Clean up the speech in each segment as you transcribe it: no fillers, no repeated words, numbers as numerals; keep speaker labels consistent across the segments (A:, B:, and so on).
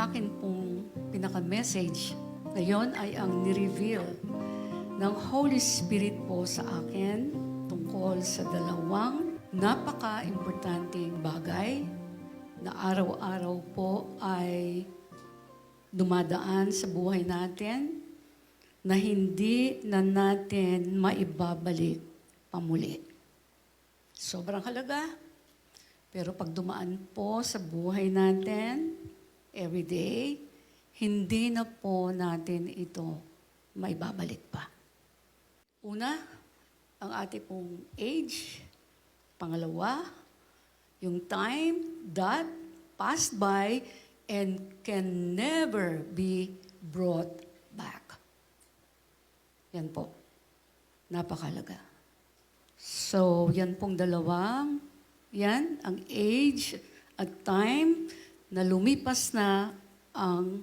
A: akin pong pinaka-message ngayon ay ang nireveal ng Holy Spirit po sa akin tungkol sa dalawang napaka-importanting bagay na araw-araw po ay dumadaan sa buhay natin na hindi na natin maibabalik pamuli. Sobrang halaga, pero pag dumaan po sa buhay natin, everyday, hindi na po natin ito maibabalik pa. Una, ang ating pong age. Pangalawa, yung time that passed by and can never be brought back. Yan po. Napakalaga. So, yan pong dalawang, yan, ang age at time na lumipas na ang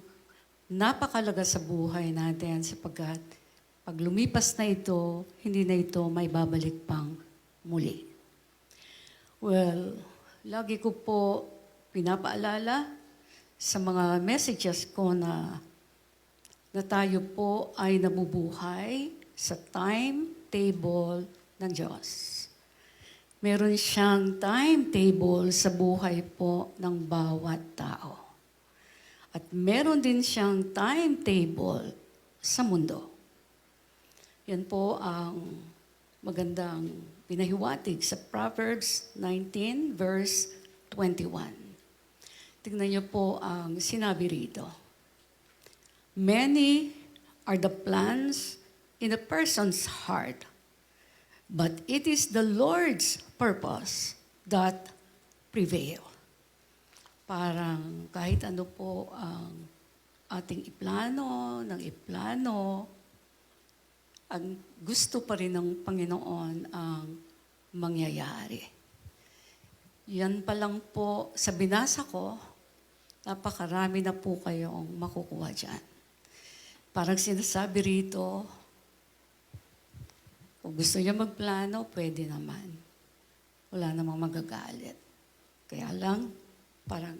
A: napakalaga sa buhay natin sapagkat pag lumipas na ito, hindi na ito may babalik pang muli. Well, lagi ko po pinapaalala sa mga messages ko na tayo po ay nabubuhay sa timetable ng Diyos. Meron siyang timetable sa buhay po ng bawat tao. At meron din siyang timetable sa mundo. Yan po ang magandang pinahiwatig sa Proverbs 19 verse 21. Tingnan niyo po ang sinabi rito. Many are the plans in a person's heart, but it is the Lord's purpose that prevail. Parang kahit ano po ang ating iplano, ang gusto pa rin ng Panginoon ang mangyayari. Yan pa lang po, sa binasa ko, napakarami na po kayong makukuha dyan. Parang sinasabi rito, kung gusto niya magplano, pwede naman. Wala namang magagalit. Kaya lang, parang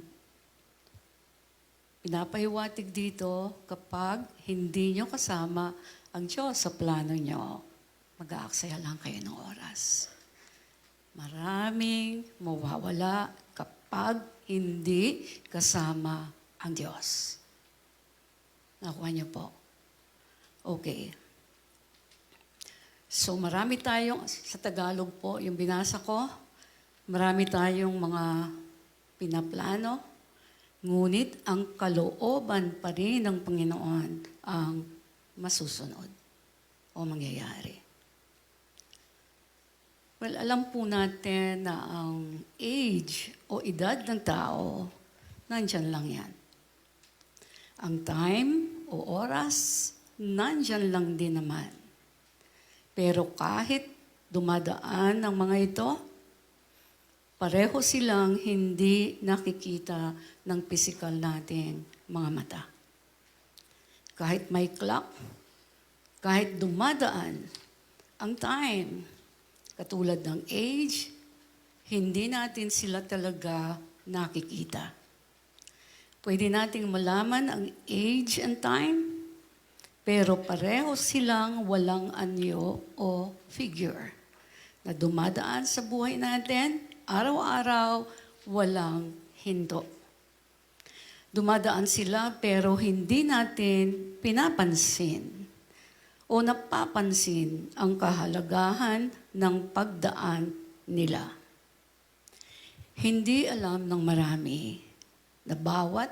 A: pinapahiwatig dito kapag hindi nyo kasama ang Diyos sa plano nyo, mag-aaksaya lang kayo ng oras. Maraming mawawala kapag hindi kasama ang Diyos. Nakuha niyo po. Okay. So marami tayong, sa Tagalog po, yung binasa ko, marami tayong mga pinaplano, ngunit ang kalooban pa rin ng Panginoon ang masusunod o mangyayari. Well, alam po natin na ang age o edad ng tao, nandyan lang yan. Ang time o oras, nandyan lang din naman. Pero kahit dumadaan ang mga ito, pareho silang hindi nakikita ng pisikal nating mga mata. Kahit may clock, kahit dumadaan ang time, katulad ng age, hindi natin sila talaga nakikita. Pwede nating malaman ang age and time, pero pareho silang walang anyo o figure na dumadaan sa buhay natin, araw-araw, walang hindo. Dumadaan sila pero hindi natin pinapansin o napapansin ang kahalagahan ng pagdaan nila. Hindi alam ng marami na bawat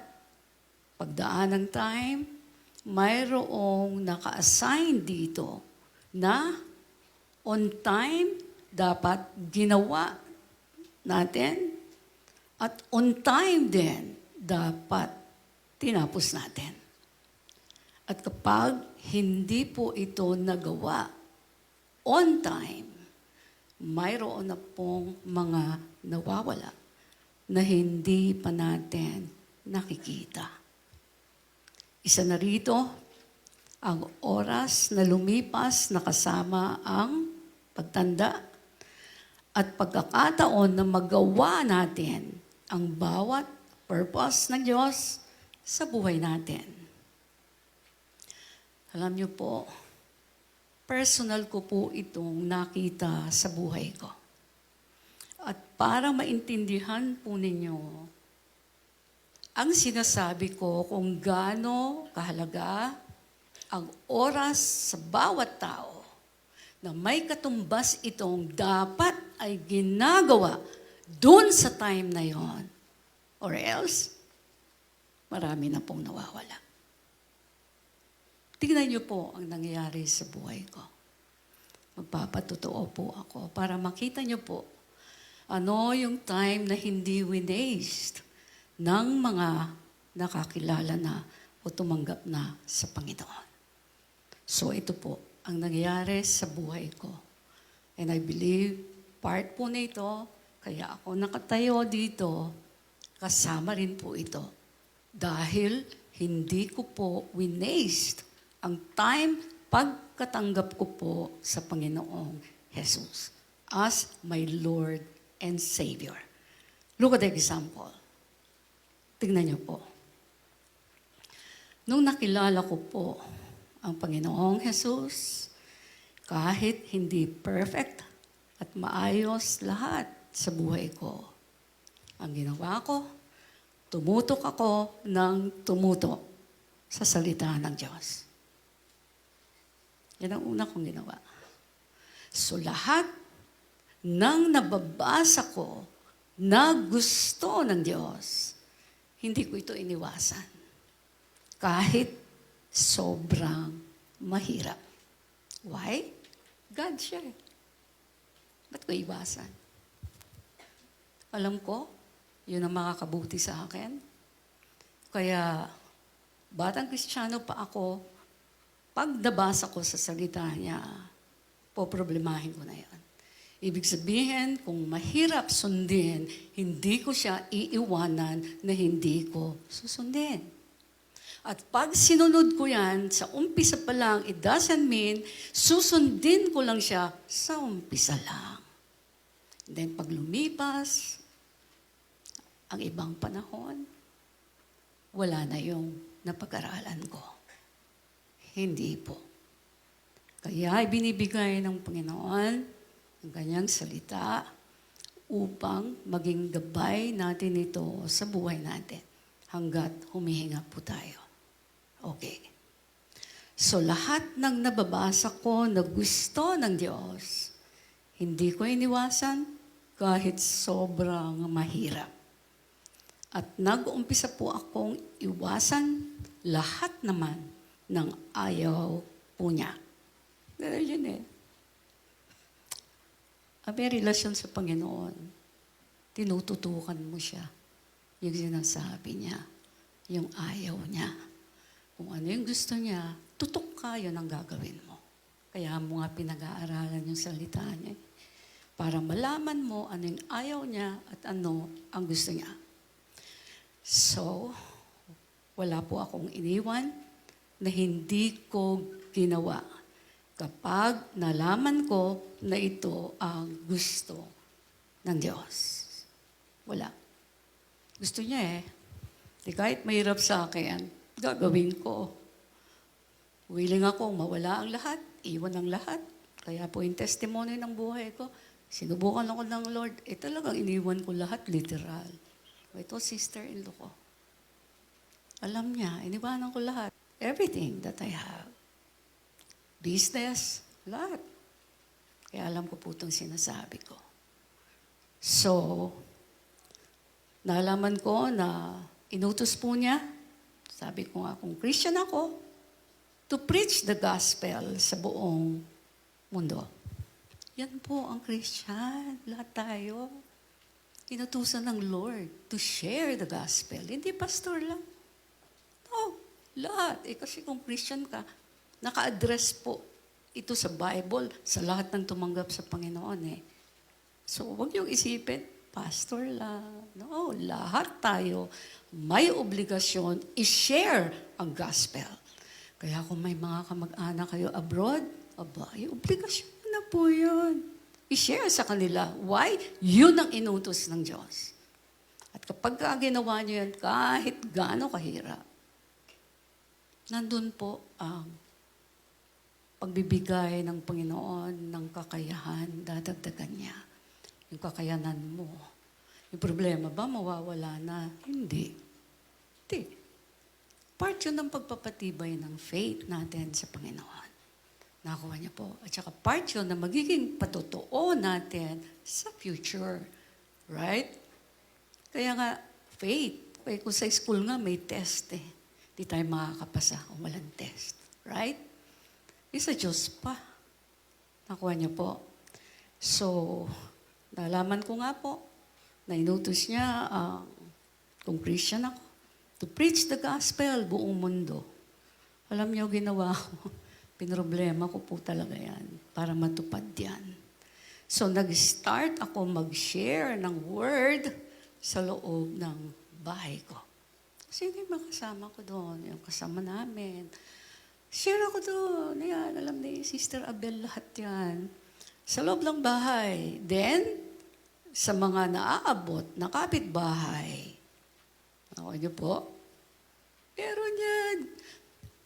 A: pagdaan ng time, mayroong naka-assign dito na on time dapat ginawa natin at on time din dapat tinapos natin. At kapag hindi po ito nagawa on time, mayroon na pong mga nawawala na hindi pa natin nakikita. Isa na rito, ang oras na lumipas na kasama ang pagtanda at pagkakataon na magawa natin ang bawat purpose ng Diyos sa buhay natin. Alam niyo po, personal ko po itong nakita sa buhay ko. At para maintindihan po ninyo, ang sinasabi ko kung gaano kahalaga ang oras sa bawat tao na may katumbas itong dapat ay ginagawa dun sa time na yon. Or else, marami na pong nawawala. Tingnan niyo po ang nangyayari sa buhay ko. Magpapatotoo po ako para makita niyo po ano yung time na hindi winaste ng mga nakakilala na o tumanggap na sa Panginoon. So ito po ang nangyayari sa buhay ko. And I believe part po nito, kaya ako nakatayo dito, kasama rin po ito. Dahil hindi ko po winaste ang time pagkatanggap ko po sa Panginoong Jesus as my Lord and Savior. Look at the example. Tignan niyo po. Nung nakilala ko po ang Panginoong Jesus, kahit hindi perfect at maayos lahat sa buhay ko, ang ginawa ko, tumutok ako ng tumutok sa salita ng Diyos. Yan ang una kong ginawa. So lahat ng nababasa ko na gusto ng Diyos, hindi ko ito iniwasan. Kahit sobrang mahirap. Why? God siya. Ba't ko iwasan? Alam ko, yun ang makakabuti sa akin. Kaya, batang Kristiyano pa ako, pag nabasa ko sa salita niya, poproblemahin ko na yan. Ibig sabihin, kung mahirap sundin, hindi ko siya iiwanan na hindi ko susundin. At pag sinunod ko yan, sa umpisa pa lang, it doesn't mean susundin ko lang siya sa umpisa lang. Then pag lumipas, ang ibang panahon, wala na yung napag-aralan ko. Hindi po. Kaya ibinibigay ng Panginoon ang kanyang salita upang maging gabay natin ito sa buhay natin hanggat humihinga po tayo. Okay. So lahat ng nababasa ko na gusto ng Diyos, hindi ko iniwasan kahit sobrang mahirap. At nag-uumpisa po akong iwasan lahat naman ng ayaw po niya. Ganun yun eh. May relasyon sa Panginoon, tinututukan mo siya. Yung sinasabi niya, yung ayaw niya. Kung ano yung gusto niya, tutok ka, yun ang gagawin mo. Kaya mo nga pinag-aaralan yung salita niya. Para malaman mo ano yung ayaw niya at ano ang gusto niya. So, wala po akong iniwan na hindi ko ginawa kapag nalaman ko na ito ang gusto ng Diyos. Wala. Gusto niya eh. Di kahit mahirap sa akin, gagawin ko. Willing akong mawala ang lahat, iwan ang lahat. Kaya po yung testimony ng buhay ko, sinubukan ako ng Lord, talagang iniwan ko lahat, literal. Ito, sister-in-law ko. Alam niya, iniwanan ko lahat. Everything that I have. Business, lahat. Kaya alam ko po itong sinasabi ko. So, nalaman ko na inutos po niya, sabi ko nga, kung Christian ako, to preach the gospel sa buong mundo. Yan po ang Christian, lahat tayo. Inutusan ng Lord to share the gospel. Hindi pastor lang. No, lahat. Kasi kung Christian ka, naka-address po ito sa Bible, sa lahat ng tumanggap sa Panginoon eh. So, huwag niyong isipin, pastor lang. No, lahat tayo may obligasyon i-share ang gospel. Kaya kung may mga kamag-anak kayo abroad, yung obligasyon na po yun. I-share sa kanila. Why? Yun ang inutos ng Diyos. At kapag ginawa niyo yan, kahit gaano kahirap, nandun po ang pagbibigay ng Panginoon ng kakayahan, dadagdagan niya. Yung kakayanan mo. Yung problema ba, mawawala na? Hindi. Hindi. Part yun ng pagpapatibay ng faith natin sa Panginoon. Nakuha niya po. At saka part yun na magiging patotoo natin sa future. Right? Kaya nga, faith. Kaya kung sa school nga, may test eh. Di tayo makakapasa kung walang test. Right? Isa Diyos pa. Nakuha niya po. So, nalaman ko nga po, na-inutos niya kung Christian ako, to preach the gospel buong mundo. Alam niyo, ginawa ko. Pinroblema ko po talaga yan para matupad yan. So, nag-start ako mag-share ng word sa loob ng bahay ko. Kasi yung makasama ko doon, yung kasama namin. Share ako doon. Ayan, alam ni Sister Abel lahat yan. Sa loob ng bahay. Then, sa mga naaabot na kapitbahay. Ako niyo po. Pero yan,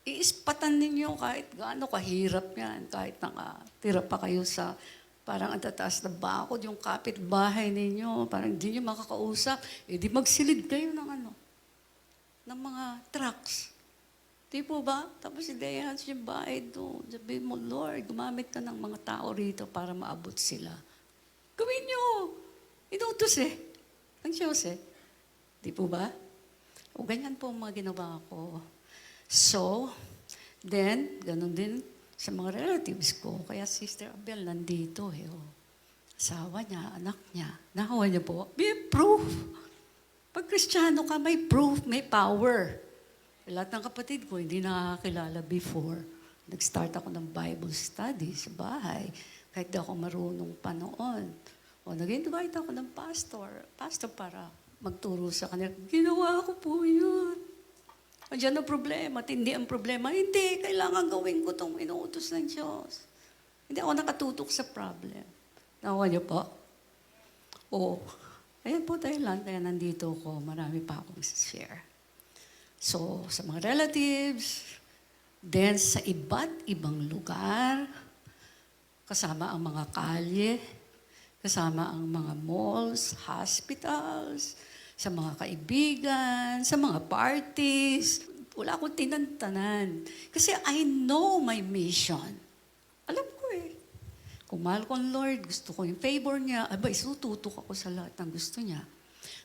A: iispatan ninyo kahit gaano kahirap yan. Kahit nakatira pa kayo sa parang ang tataas na bakod, yung kapitbahay ninyo, parang hindi nyo makakausap. Eh di magsilid kayo ng mga trucks. Di po ba? Tapos ideyahan siya bahay doon. Sabihin mo, Lord, gumamit ka ng mga tao rito para maabot sila. Gawin nyo. Inutos eh. Ang Diyos eh. Di po ba? O ganyan po ang mga ginawa ko. So, then, ganun din sa mga relatives ko. Kaya Sister Abel nandito eh. Oh. Asawa niya, anak niya. Nakawa niya po, may proof. Pag Kristiyano ka, may proof, may power. Lahat ng kapatid ko, hindi nakakilala before. Nag-start ako ng Bible study sa bahay. Kahit di ako marunong pa noon. O nag-invite ako ng pastor para magturo sa kanila. Ginawa ko po yun. O dyan ang problema, tindi ang problema. Hindi, kailangan gawin ko itong inuutos ng Diyos. Hindi ako nakatutok sa problem. Nakuha niyo po? O, ayan po Thailand, kaya nandito ko. Marami pa akong share. So, sa mga relatives, then sa iba't ibang lugar, kasama ang mga kalye, kasama ang mga malls, hospitals, sa mga kaibigan, sa mga parties. Wala akong tinantanan. Kasi I know my mission. Alam ko eh. Kung mahal ko ang Lord, gusto ko yung favor niya, isututok ako sa lahat ng gusto niya.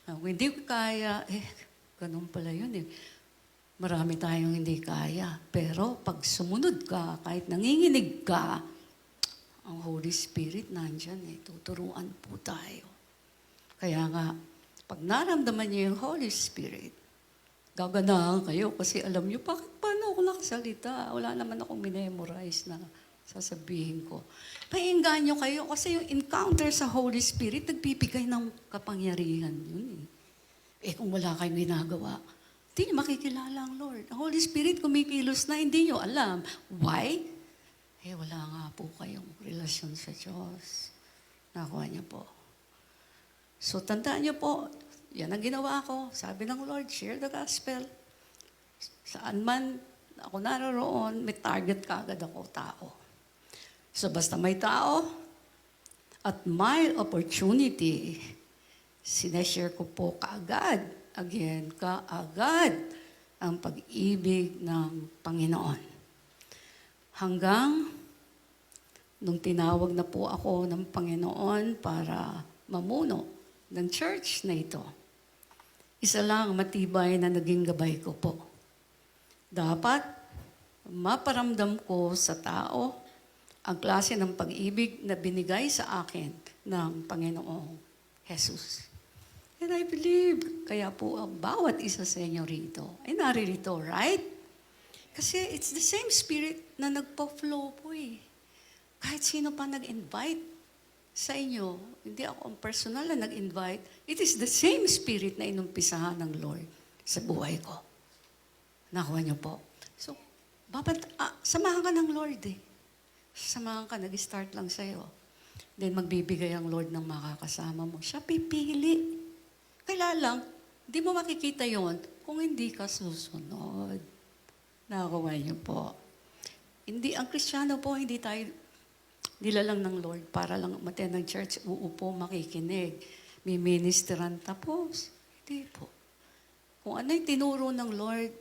A: Kung hindi ko kaya, ganun pala yun eh. Marami tayong hindi kaya. Pero pag sumunod ka, kahit nanginginig ka, ang Holy Spirit nandyan eh. Tuturuan po tayo. Kaya nga, pag naramdaman niyo yung Holy Spirit, gaganahan kayo kasi alam niyo, paano ako nakasalita? Wala naman akong minemorize na sasabihin ko. Pahingaan niyo kayo kasi yung encounter sa Holy Spirit, nagbibigay ng kapangyarihan yun eh. Kung wala kayong ginagawa, hindi niyo makikilala ang Lord. Ang Holy Spirit kumikilos na, hindi niyo alam. Why? Wala nga po kayong relasyon sa Diyos. Nakuha niyo po. So, tandaan niyo po, yan ang ginawa ko. Sabi ng Lord, share the gospel. Saan man ako naroon, may target kaagad ako, tao. So, basta may tao at may opportunity, sineshare ko po kaagad. Again, kaagad ang pag-ibig ng Panginoon. Hanggang nung tinawag na po ako ng Panginoon para mamuno ng church na ito, isa lang matibay na naging gabay ko po. Dapat maparamdam ko sa tao ang klase ng pag-ibig na binigay sa akin ng Panginoong Jesus. And I believe, kaya po ang bawat isa sa inyo rito ay naririto, right? Kasi it's the same spirit na nagpa-flow po eh. Kahit sino pa nag-invite sa inyo, hindi ako ang personal na nag-invite, it is the same spirit na inumpisahan ng Lord sa buhay ko. Nakuha niyo po. So, samahan ka ng Lord eh. Samahan ka, nag-start lang sa'yo. Then magbibigay ang Lord ng makakasama mo. Siya pipili. Kaya lang, di mo makikita yon kung hindi ka susunod. Nakakuha niyo po. Hindi, ang Kristiyano po, hindi tayo nilalang ng Lord para lang umattend ng church, uupo, makikinig, may ministeran, tapos. Hindi po. Kung ano yung tinuro ng Lord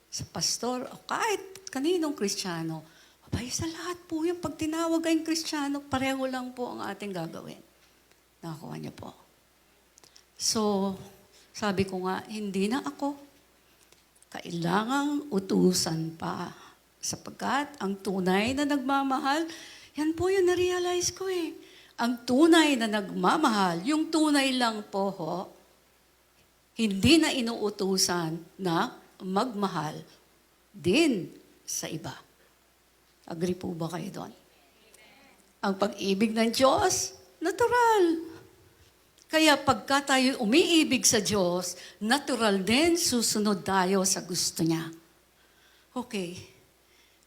A: sa pastor, o kahit kaninong Kristiyano, abay, sa lahat po yung pag tinawag kayong Kristiyano, pareho lang po ang ating gagawin. Nakakuha niyo po. So, sabi ko nga, hindi na ako kailangang utusan pa. Sapagkat ang tunay na nagmamahal, yan po yung na-realize ko eh. Ang tunay na nagmamahal, yung tunay lang po ho, hindi na inuutusan na magmahal din sa iba. Agree po ba kayo doon? Ang pag-ibig ng Diyos, natural. Kaya pagka tayo umiibig sa Diyos, natural din susunod tayo sa gusto niya. Okay.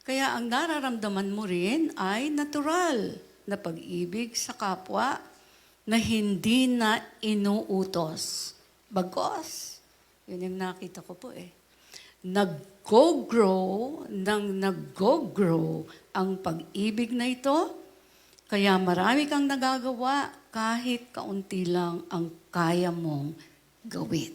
A: Kaya ang nararamdaman mo rin ay natural na pag-ibig sa kapwa na hindi na inuutos. Bagos. Yun yung nakita ko po eh. Nag-go-grow ang pag-ibig na ito. Kaya marami kang nagagawa kahit kaunti lang ang kaya mong gawin.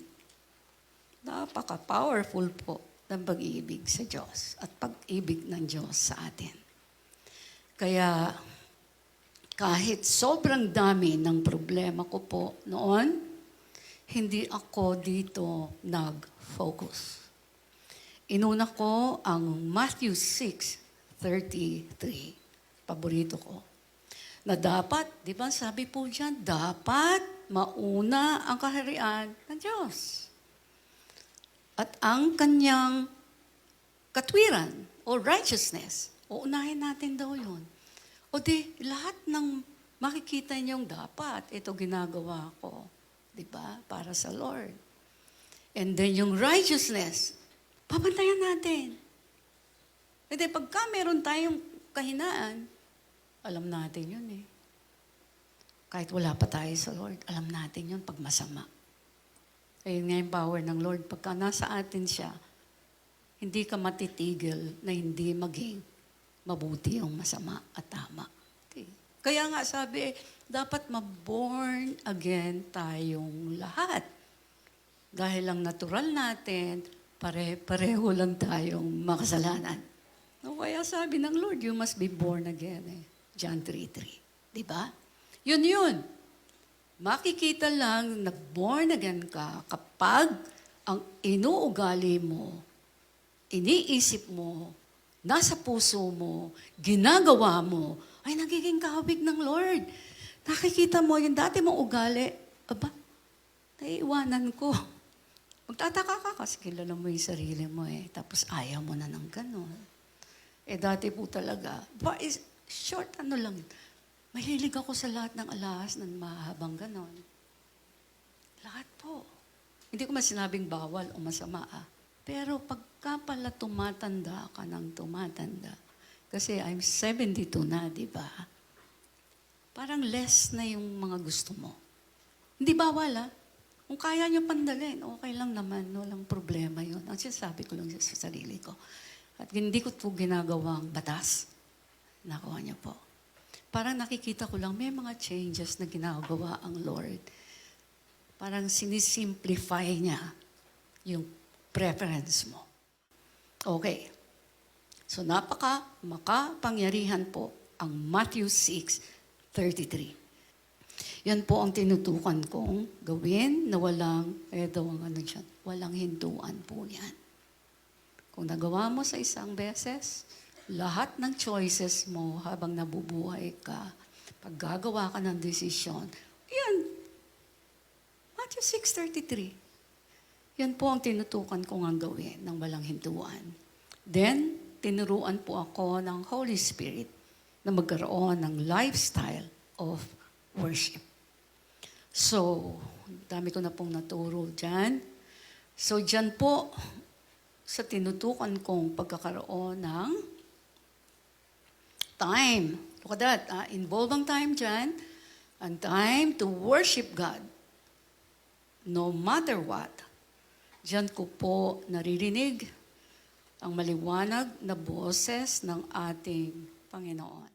A: Napaka-powerful po ng pag-ibig sa Diyos at pag-ibig ng Diyos sa atin. Kaya kahit sobrang dami ng problema ko po noon, hindi ako dito nag-focus. Inuna ko ang Matthew 6:33. Paborito ko. Na dapat, di ba sabi po dyan, dapat mauna ang kaharian ng Diyos. At ang kanyang katwiran o righteousness, uunahin natin daw yun. O di, lahat ng makikita niyong dapat, ito ginagawa ko, di ba, para sa Lord. And then yung righteousness, pabantayan natin. E di, pagka meron tayong kahinaan, alam natin yun eh. Kahit wala pa tayo sa Lord, alam natin yun pag masama. Ayun nga yung power ng Lord. Pagka nasa atin siya, hindi ka matitigil na hindi maging mabuti yung masama at tama. Okay. Kaya nga sabi, dapat ma-born again tayong lahat. Dahil ang natural natin, pareho lang tayong makasalanan. No, kaya sabi ng Lord, you must be born again eh. John 3:3. Diba? Yun. Makikita lang na born again ka kapag ang inuugali mo, iniisip mo, nasa puso mo, ginagawa mo, ay nagiging kahawig ng Lord. Nakikita mo, yung dati mong ugali, aba, naiiwanan ko. Magtataka ka kasi kilala mo yung sarili mo eh, tapos ayaw mo na ng ganun. Eh dati po talaga, short ano lang, mahilig ako sa lahat ng alahas ng mahabang ganon. Lahat po. Hindi ko masinabing bawal o masama Pero pagka pala tumatanda ka ng tumatanda, kasi I'm 72 na, di ba? Parang less na yung mga gusto mo. Hindi bawal Kung kaya nyo pandalin, okay lang naman, walang problema yun. Ang sinasabi ko lang sa sarili ko. At hindi ko ito ginagawang batas. Nakuha niyo po. Parang nakikita ko lang, may mga changes na ginagawa ang Lord. Parang sinisimplify niya yung preference mo. Okay. So makapangyarihan po ang Matthew 6:33. Yan po ang tinutukan kong gawin na walang hintuan po yan. Kung nagawa mo sa isang beses, lahat ng choices mo habang nabubuhay ka, pag gagawa ka ng desisyon, yan, Matthew 6:33. Yan po ang tinutukan kong ang gawin ng walang hintuan. Then, tinuruan po ako ng Holy Spirit na magkaroon ng lifestyle of worship. So, dami ko na pong naturo dyan. So, dyan po, sa tinutukan kong pagkakaroon ng time. Look at that. Involve ang time dyan. Ang time to worship God. No matter what. Diyan ko po naririnig ang maliwanag na boses ng ating Panginoon.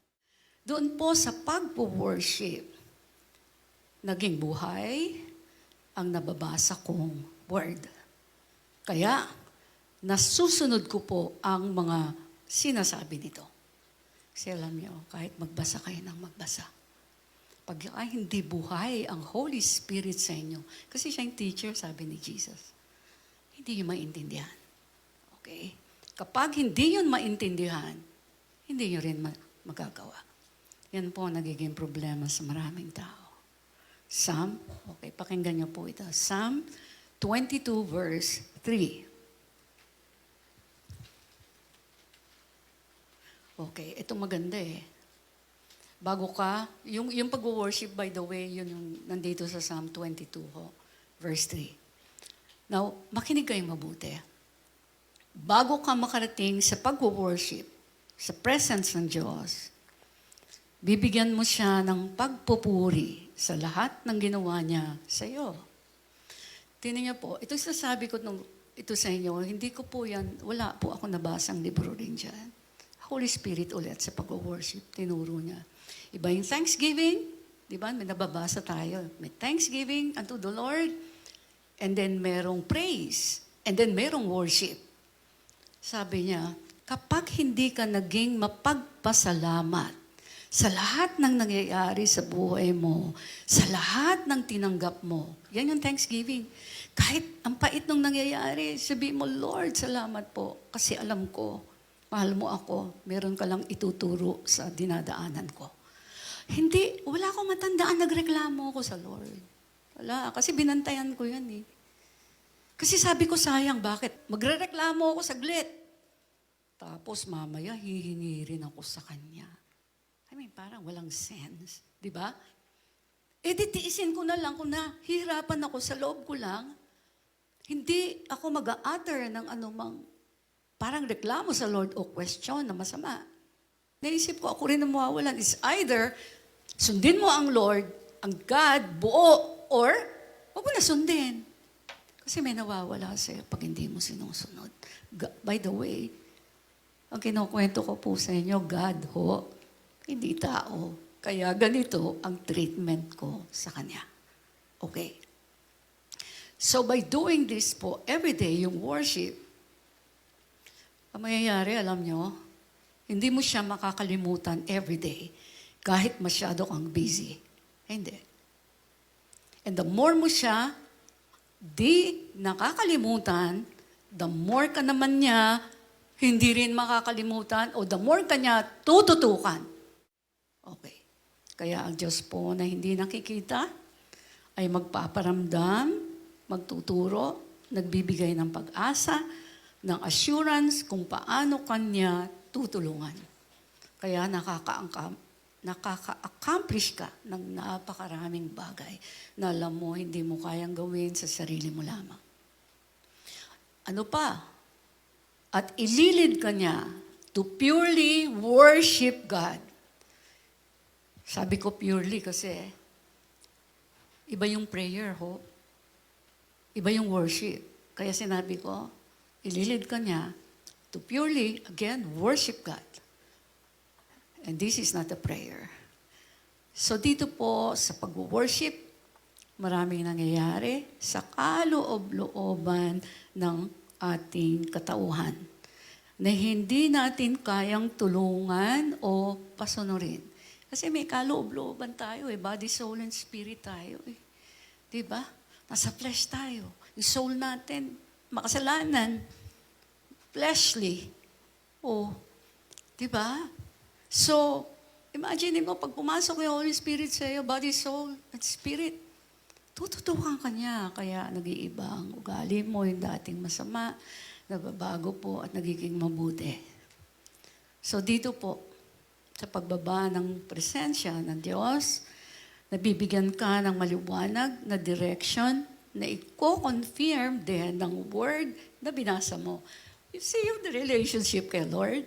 A: Doon po sa pagpo-worship, naging buhay ang nababasa kong word. Kaya, nasusunod ko po ang mga sinasabi nito. Kasi alam niyo, kahit magbasa kayo ng magbasa, pag hindi buhay ang Holy Spirit sa inyo, kasi siya yung teacher, sabi ni Jesus, hindi niyo maintindihan. Okay? Kapag hindi yun maintindihan, hindi niyo rin magagawa. Yan po nagiging problema sa maraming tao. Psalm, okay, pakinggan niyo po ito. Psalm 22 verse 3. Okay, ito maganda eh. Bago ka, yung pag-worship, by the way, yun yung nandito sa Psalm 22, verse 3. Now, makinig kayong mabuti. Bago ka makarating sa pag-worship, sa presence ng Diyos, bibigyan mo siya ng pagpupuri sa lahat ng ginawa niya sa iyo. Tingnan niyo po, ito sasabi ko ito sa inyo, hindi ko po yan, wala po ako nabasang libro rin dyan. Holy Spirit ulit sa pag-worship, tinuro niya. Iba yung thanksgiving, di ba? May nababasa tayo. May thanksgiving unto the Lord, and then merong praise, and then merong worship. Sabi niya, kapag hindi ka naging mapagpasalamat sa lahat ng nangyayari sa buhay mo, sa lahat ng tinanggap mo, yan yung thanksgiving. Kahit ang pait ng nangyayari, sabi mo, Lord, salamat po, kasi alam ko, mahal mo ako, meron ka lang ituturo sa dinadaanan ko. Hindi, wala akong matandaan, nagreklamo ako sa Lord. Wala, kasi binantayan ko yan eh. Kasi sabi ko, sayang, bakit? Magrereklamo ako saglit. Tapos mamaya, hihingi rin ako sa Kanya. I mean, parang walang sense. Di ba? E di tiisin ko na lang kung nahihirapan ako sa loob ko lang. Hindi ako mag-a-utter ng anumang parang reklamo sa Lord o question na masama. Naisip ko, ako rin ang mawawalan. It's either sundin mo ang Lord, ang God, buo, or huwag mo na sundin. Kasi may nawawala sa'yo pag hindi mo sinusunod. By the way, ang kinukwento ko po sa inyo, God ho, hindi tao. Kaya ganito ang treatment ko sa Kanya. Okay. So by doing this po, everyday yung worship, ang mangyayari, alam nyo, hindi mo siya makakalimutan everyday kahit masyado kang busy. Hindi. And the more mo siya di nakakalimutan, the more ka naman niya hindi rin makakalimutan o the more ka niya tututukan. Okay. Kaya ang Diyos po na hindi nakikita ay magpaparamdam, magtuturo, nagbibigay ng pag-asa, ng assurance kung paano Kanya tutulungan. Kaya nakaka-accomplish ka ng napakaraming bagay na alam mo hindi mo kayang gawin sa sarili mo lamang. Ano pa? At ililid ka niya to purely worship God. Sabi ko purely kasi iba yung prayer, ho. Iba yung worship. Kaya sinabi ko, ililid ka niya to purely, again, worship God. And this is not a prayer. So dito po sa pag-worship, maraming nangyayari sa kaloob-looban ng ating katauhan na hindi natin kayang tulungan o pasunurin. Kasi may kaloob-looban tayo body, soul, and spirit tayo Diba? Nasa flesh tayo. Yung soul natin, makasalanan, fleshly. Diba? So, imagine mo, pag pumasok yung Holy Spirit sa iyo, body, soul, at spirit, tututukan ka niya. Kaya nag-iiba ang ugali mo, yung dating masama, nababago po at nagiging mabuti. So, dito po, sa pagbaba ng presensya ng Diyos, nabibigyan ka ng maliwanag na direction na i-confirm din ng word na binasa mo. You see yung relationship kay Lord?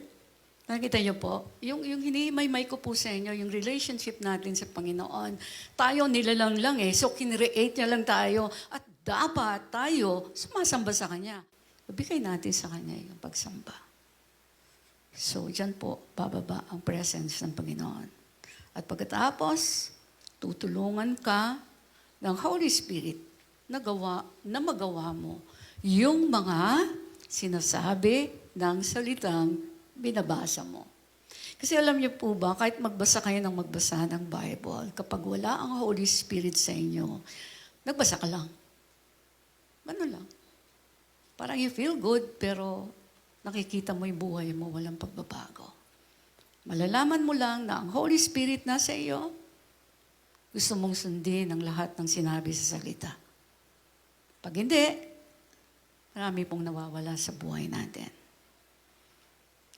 A: Nakita niyo po? Yung hinimay-may ko po sa inyo, yung relationship natin sa Panginoon. Tayo nilalang lang so kinreate niya lang tayo. At dapat tayo sumasamba sa Kanya. Ibigay natin sa Kanya yung pagsamba. So, dyan po, bababa ang presence ng Panginoon. At pagkatapos, tutulungan ka ng Holy Spirit na magawa mo yung mga sinasabi ng salitang binabasa mo. Kasi alam niyo po ba, kahit magbasa kayo ng magbasa ng Bible, kapag wala ang Holy Spirit sa inyo, nagbasa ka lang. Ano lang. Parang you feel good, pero nakikita mo yung buhay mo, walang pagbabago. Malalaman mo lang na ang Holy Spirit nasa iyo, gusto mong sundin ang lahat ng sinabi sa salita. Pag hindi, marami pong nawawala sa buhay natin.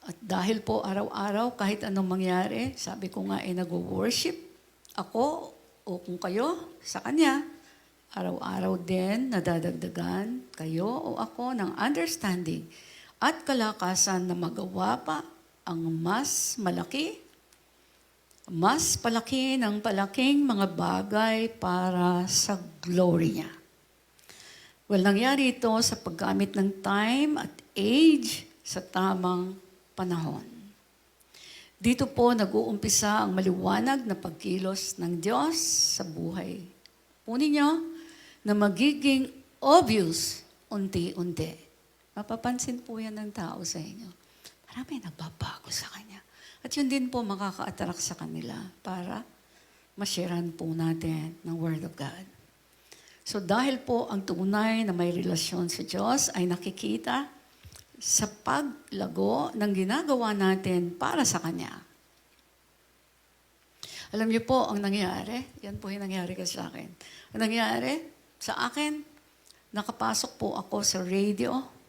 A: At dahil po araw-araw, kahit anong mangyari, sabi ko nga nag-worship ako o kung kayo sa Kanya, araw-araw din nadadagdagan kayo o ako ng understanding at kalakasan na magawa pa ang mas palaki ng palaking mga bagay para sa glory niya. Well, nangyari ito sa paggamit ng time at age sa tamang panahon. Dito po nag-uumpisa ang maliwanag na pagkilos ng Diyos sa buhay po ninyo na magiging obvious unti-unti. Mapapansin po yan ng tao sa inyo. Marami nagbabago sa Kanya. At yun din po makaka-attract sa kanila para masharean po natin ng Word of God. So dahil po ang tunay na may relasyon sa Diyos ay nakikita sa paglago ng ginagawa natin para sa Kanya. Alam niyo po ang nangyari, yan po yung nangyari kasi sa akin. Ang nangyari sa akin, nakapasok po ako sa radio.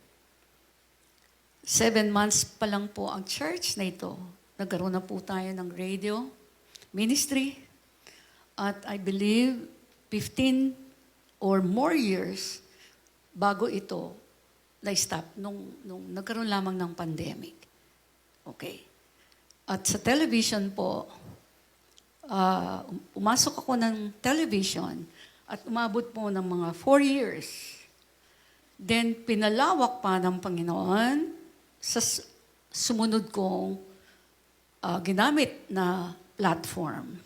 A: 7 months pa lang po ang church na ito. Nagkaroon na po tayo ng radio ministry. At I believe 15 or more years bago ito na-stop nung nagkaroon lamang ng pandemic. Okay. At sa television po, umasok ako ng television at umabot po ng mga 4 years. Then, pinalawak pa ng Panginoon sa sumunod kong ginamit na platform.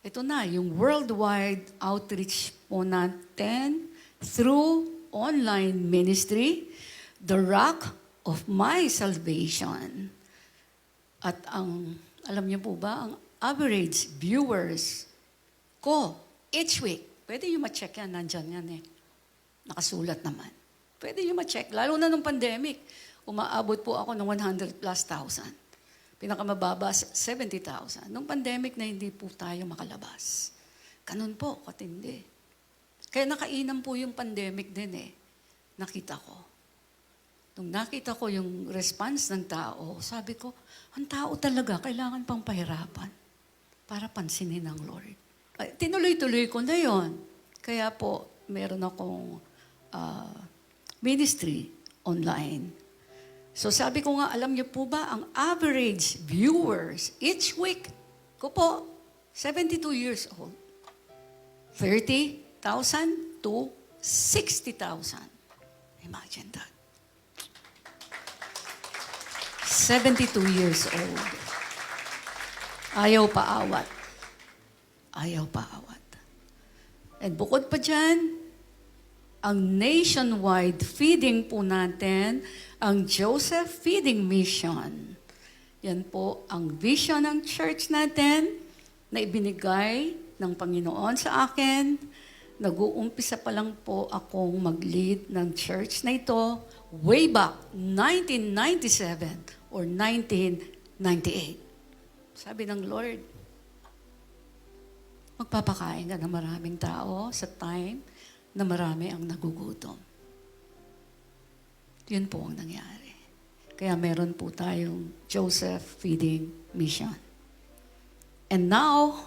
A: Ito na, yung worldwide outreach po natin through online ministry, the rock of my salvation. At alam niyo po ba, ang average viewers ko each week, pwede nyo ma-check yan, nandyan yan eh. Nakasulat naman. Pwede nyo ma-check, lalo na nung pandemic, umaabot po ako ng 100 plus thousand. Pinakamababa, 70,000. Nung pandemic na hindi po tayo makalabas. Ganun po, katindi. Kaya nakainam po yung pandemic din eh. Nakita ko. Nung nakita ko yung response ng tao, sabi ko, ang tao talaga kailangan pang pahirapan para pansinin ng Lord. Tinuloy-tuloy ko na yon. Kaya po, meron akong ministry online. So sabi ko nga, alam niyo po ba, ang average viewers each week ko po, 72 years old. 30,000 to 60,000. Imagine that. 72 years old. Ayaw paawat. Ayaw paawat. And bukod pa dyan, ang nationwide feeding po natin, ang Joseph Feeding Mission. Yan po ang vision ng church natin na ibinigay ng Panginoon sa akin. Nag-uumpisa pa lang po akong mag-lead ng church na ito way back 1997 or 1998. Sabi ng Lord, magpapakain ka ng maraming tao sa time na marami ang nagugutom. Yun po ang nangyari. Kaya meron po tayong Joseph Feeding Mission. And now,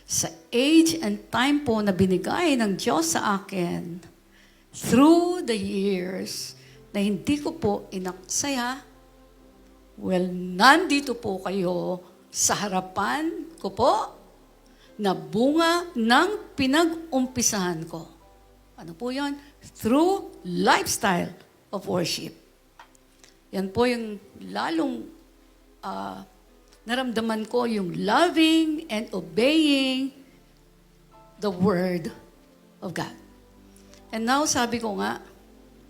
A: sa age and time po na binigay ng Diyos sa akin, through the years na hindi ko po inaksaya, well, nandito po kayo sa harapan ko po na bunga ng pinag-umpisahan ko. Ano po yun? Through lifestyle of worship. Yan po yung lalong naramdaman ko yung loving and obeying the Word of God. And now, sabi ko nga,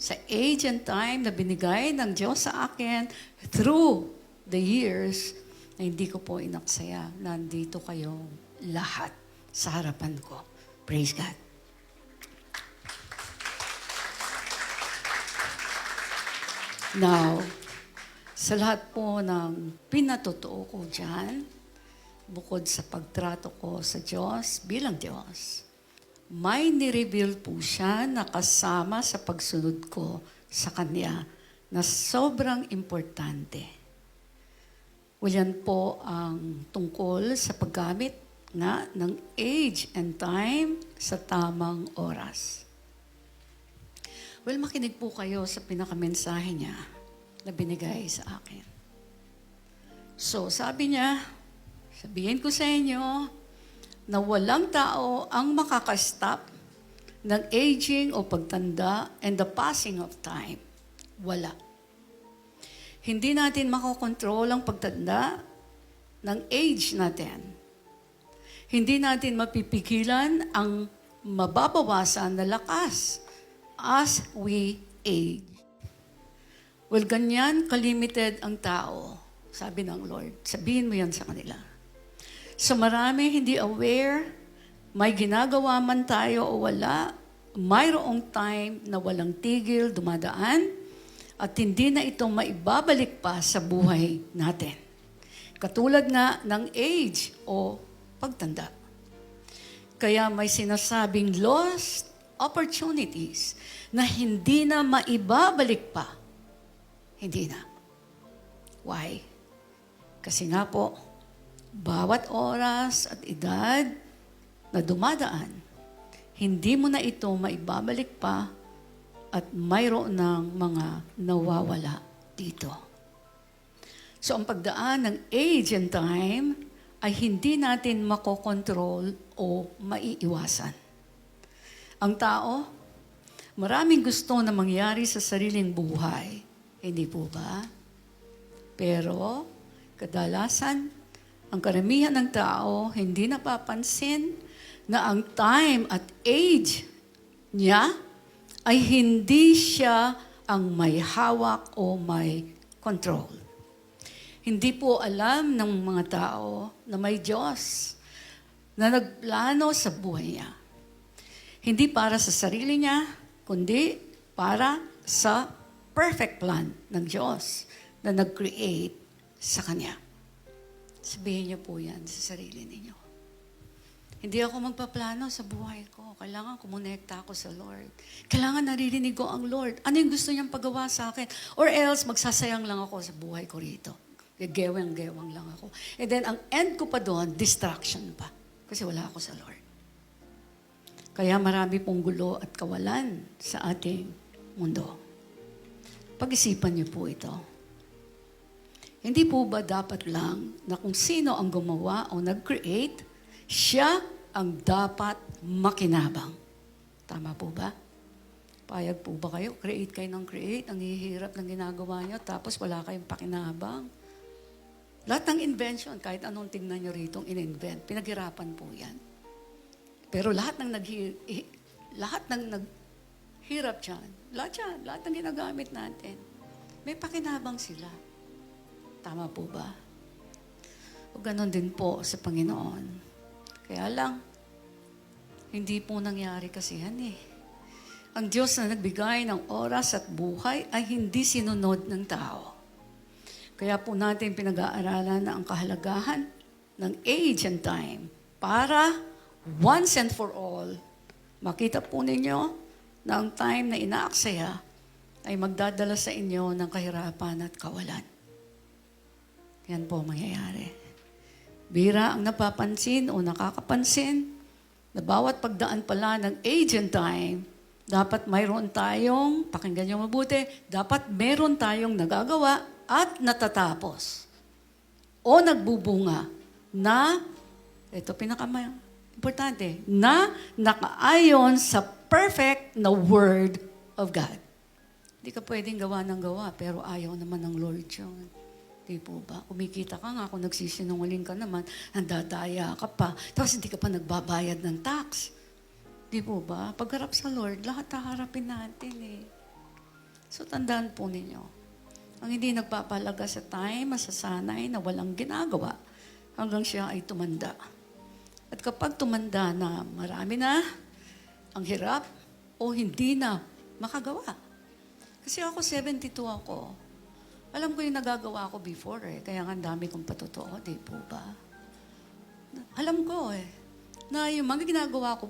A: sa age and time na binigay ng Diyos sa akin through the years, na hindi ko po inaksaya, nandito kayong lahat sa harapan ko. Praise God. Now, sa lahat po ng pinatotoo ko dyan, bukod sa pagtrato ko sa Diyos bilang Diyos, may nireveal po siya na kasama sa pagsunod ko sa Kanya na sobrang importante. Yan po ang tungkol sa paggamit nga ng age and time sa tamang oras. Well, makinig po kayo sa pinakamensahe niya na binigay sa akin. So, sabi niya, sabihin ko sa inyo na walang tao ang makakastop ng aging o pagtanda and the passing of time. Wala. Hindi natin makokontrol ang pagtanda ng age natin. Hindi natin mapipigilan ang mababawasan na lakas as we age. Well, ganyan kalimited ang tao, sabi ng Lord. Sabihin mo yan sa kanila. So marami hindi aware, may ginagawa man tayo o wala, mayroong time na walang tigil, dumadaan, at hindi na ito maibabalik pa sa buhay natin. Katulad nga ng age o pagtanda. Kaya may sinasabing lost opportunities na hindi na maibabalik pa. Hindi na. Why? Kasi nga po, bawat oras at edad na dumadaan, hindi mo na ito maibabalik pa at mayroon ng mga nawawala dito. So ang pagdaan ng age and time ay hindi natin makokontrol o maiiwasan. Ang tao, maraming gusto na mangyari sa sariling buhay. Hindi po ba? Pero, kadalasan, ang karamihan ng tao hindi napapansin na ang time at age niya ay hindi siya ang may hawak o may control. Hindi po alam ng mga tao na may Diyos na nagplano sa buhay niya. Hindi para sa sarili niya, kundi para sa perfect plan ng Diyos na nag-create sa Kanya. Sabihin niyo po yan sa sarili ninyo. Hindi ako magpaplano sa buhay ko. Kailangan kumonekta ako sa Lord. Kailangan naririnig ko ang Lord. Ano yung gusto niyang pagawa sa akin? Or else, magsasayang lang ako sa buhay ko rito. Gewang-gewang lang ako. And then, ang end ko pa doon, distraction pa. Kasi wala ako sa Lord. Kaya marami pong gulo at kawalan sa ating mundo. Pag-isipan niyo po ito. Hindi po ba dapat lang na kung sino ang gumawa o nag-create, siya ang dapat makinabang? Tama po ba? Payag po ba kayo? Create kayo ng create, ang hihirap ng ginagawa niyo, tapos wala kayong pakinabang. Lahat ng invention, kahit anong tingnan niyo rito, in-invent, pinaghirapan po yan. Pero lahat ng naghirap dyan, lahat ng ginagamit natin, may pakinabang sila. Tama po ba? O ganon din po sa Panginoon. Kaya lang, hindi po nangyari kasi yan eh. Ang Diyos na nagbigay ng oras at buhay ay hindi sinunod ng tao. Kaya po natin pinag-aaralan na ang kahalagahan ng age and time para once and for all, makita po ninyo na ang time na inaaksaya ay magdadala sa inyo ng kahirapan at kawalan. Yan po mangyayari. Bira ang napapansin o nakakapansin na bawat pagdaan pala ng age and time, dapat mayroon tayong, pakinggan niyo mabuti, dapat meron tayong nagagawa at natatapos o nagbubunga na, ito importante, na nakaayon sa perfect na Word of God. Hindi ka pwedeng gawa ng gawa, pero ayaw naman ng Lord yun. Di po ba? Kumikita ka nga, kung nagsisinungaling ka naman, nandadaya ka pa, tapos hindi ka pa nagbabayad ng tax. Di po ba? Pagharap sa Lord, lahat haharapin natin eh. So tandaan po ninyo, ang hindi nagpapalaga sa time, masasanay na walang ginagawa hanggang siya ay tumanda. At kapag tumanda na marami na, ang hirap o hindi na makagawa. Kasi ako, 72 ako. Alam ko yung nagagawa ko before eh. Kaya nga ang dami kong patotoo, di po ba? Alam ko eh, na yung mga ginagawa ko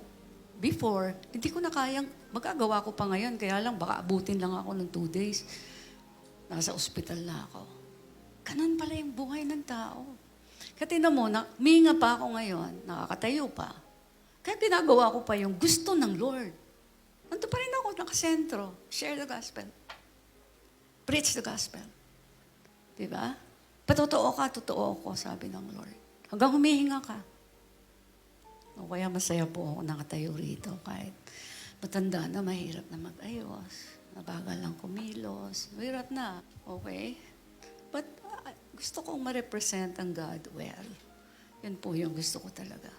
A: before, hindi ko na kayang, magagawa ko pa ngayon. Kaya lang, baka abutin lang ako ng 2 days. Nasa ospital na ako. Ganun pala yung buhay ng tao. Kaya tinan mo, minga pa ako ngayon, nakakatayo pa. Kaya ginagawa ko pa yung gusto ng Lord. Nandun pa rin ako, nakasentro. Share the gospel. Preach the gospel. Diba? Patotoo ka, totoo ako, sabi ng Lord. Hanggang humihinga ka. O kaya masaya po ako nakatayo rito kahit matanda na, mahirap na mag-ayos. Nabagal lang kumilos. Mahirap na. Okay? But gusto kong ma-represent ang God well. Yun po yung gusto ko talaga.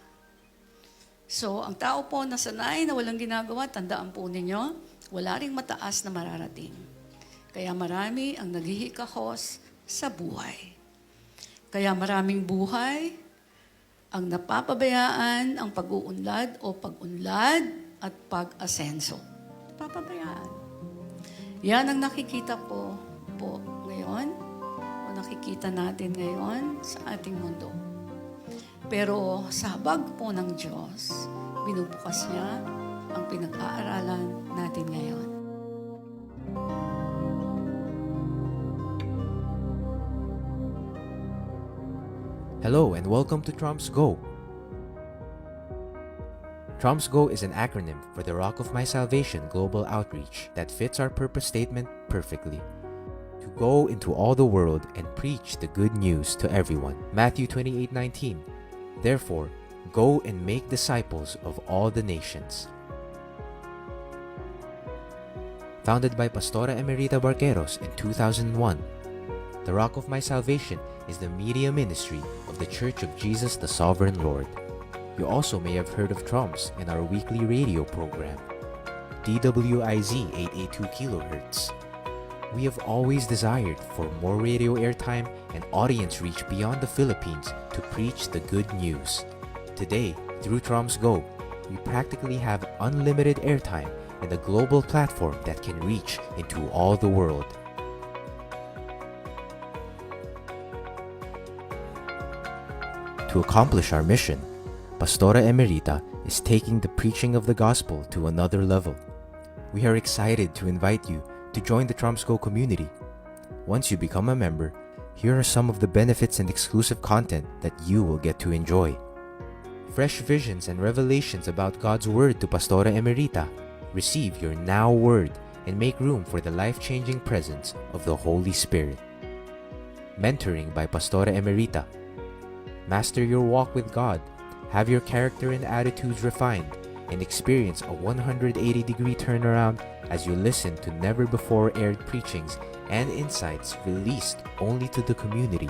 A: So, ang tao po na sanay na walang ginagawa, tandaan po ninyo, wala ring mataas na mararating. Kaya marami ang naghihikahos sa buhay. Kaya maraming buhay ang napapabayaan ang pag-uunlad o pag-unlad at pag-asenso. Napapabayaan. Yan ang nakikita ko po ngayon o nakikita natin ngayon sa ating mundo. Pero sa habag po ng Diyos, binubukas niya ang pinag-aaralan natin ngayon.
B: Hello and welcome to Trumps Go. Trumps Go is an acronym for the Rock of My Salvation Global Outreach that fits our purpose statement perfectly. To go into all the world and preach the good news to everyone. Matthew 28:19. Therefore, go and make disciples of all the nations. Founded by Pastora Emerita Barqueros in 2001, the Rock of My Salvation is the media ministry of the Church of Jesus the Sovereign Lord. You also may have heard of Trumps in our weekly radio program, DWIZ 882 kHz. We have always desired for more radio airtime and audience reach beyond the Philippines to preach the good news. Today, through Trumps Go, we practically have unlimited airtime and a global platform that can reach into all the world. To accomplish our mission, Pastora Emerita is taking the preaching of the gospel to another level. We are excited to invite you to join the Trumps Go community. Once you become a member, here are some of the benefits and exclusive content that you will get to enjoy. Fresh visions and revelations about God's Word to Pastora Emerita. Receive your Now Word and make room for the life-changing presence of the Holy Spirit. Mentoring by Pastora Emerita. Master your walk with God, have your character and attitudes refined, and experience a 180-degree turnaround as you listen to never-before-aired preachings and insights released only to the community.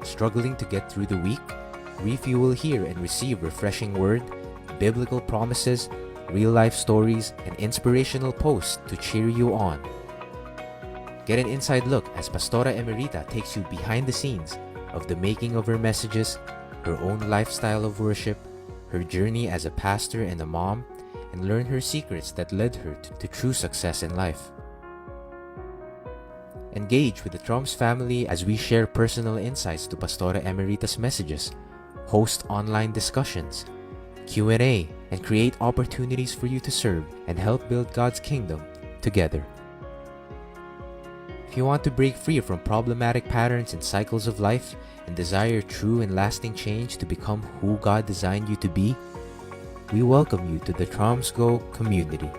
B: Struggling to get through the week? Refuel here and receive refreshing word, biblical promises, real-life stories, and inspirational posts to cheer you on. Get an inside look as Pastora Emerita takes you behind the scenes of the making of her messages, her own lifestyle of worship, her journey as a pastor and a mom, and learn her secrets that led her to true success in life. Engage with the Trumps family as we share personal insights to Pastora Emerita's messages, host online discussions, Q&A, and create opportunities for you to serve and help build God's kingdom together. If you want to break free from problematic patterns and cycles of life and desire true and lasting change to become who God designed you to be, we welcome you to the Trumps Go community.